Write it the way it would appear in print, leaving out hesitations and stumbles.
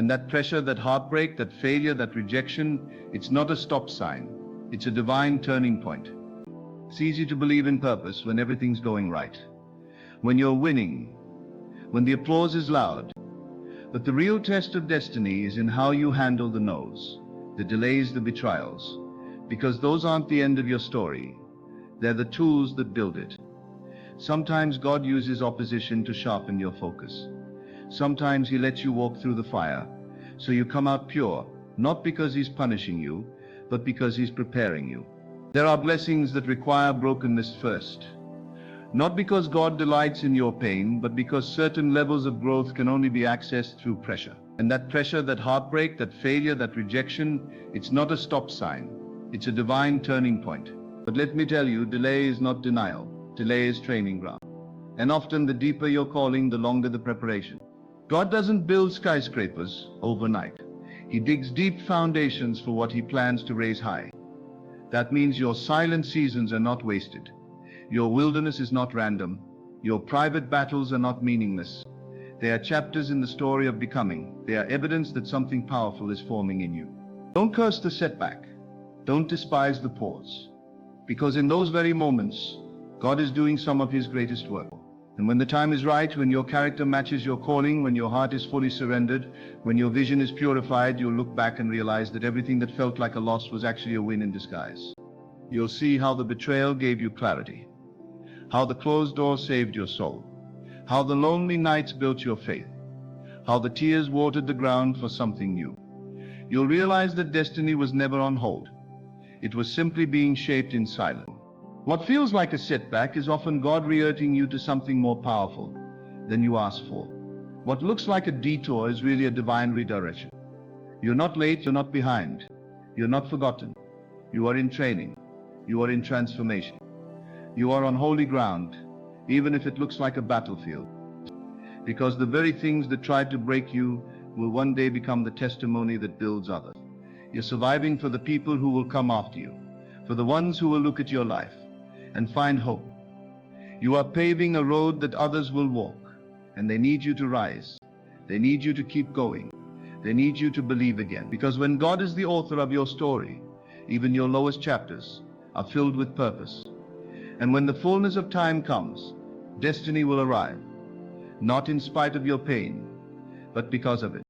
And that pressure, that heartbreak, that failure, that rejection, it's not a stop sign. It's a divine turning point. It's easy to believe in purpose when everything's going right, when you're winning, when the applause is loud. But the real test of destiny is in how you handle the no's, the delays, the betrayals. Because those aren't the end of your story. They're the tools that build it. Sometimes God uses opposition to sharpen your focus. Sometimes He lets you walk through the fire, so you come out pure, not because He's punishing you, but because He's preparing you. There are blessings that require brokenness first. Not because God delights in your pain, but because certain levels of growth can only be accessed through pressure. And that pressure, that heartbreak, that failure, that rejection, it's not a stop sign. It's a divine turning point. But let me tell you, delay is not denial. Delay is training ground. And often the deeper your calling, the longer the preparation. God doesn't build skyscrapers overnight. He digs deep foundations for what He plans to raise high. That means your silent seasons are not wasted. Your wilderness is not random. Your private battles are not meaningless. They are chapters in the story of becoming. They are evidence that something powerful is forming in you. Don't curse the setback. Don't despise the pause. Because in those very moments, God is doing some of His greatest work. And when the time is right, when your character matches your calling, when your heart is fully surrendered, when your vision is purified, you'll look back and realize that everything that felt like a loss was actually a win in disguise. You'll see how the betrayal gave you clarity, how the closed door saved your soul, how the lonely nights built your faith, how the tears watered the ground for something new. You'll realize that destiny was never on hold. It was simply being shaped in silence. What feels like a setback is often God reverting you to something more powerful than you asked for. What looks like a detour is really a divine redirection. You're not late, you're not behind, you're not forgotten. You are in training, you are in transformation. You are on holy ground, even if it looks like a battlefield. Because the very things that tried to break you will one day become the testimony that builds others. You're surviving for the people who will come after you, for the ones who will look at your life and find hope. You are paving a road that others will walk, and they need you to rise. They need you to keep going. They need you to believe again. Because when God is the author of your story, even your lowest chapters are filled with purpose. And when the fullness of time comes, destiny will arrive, not in spite of your pain, but because of it.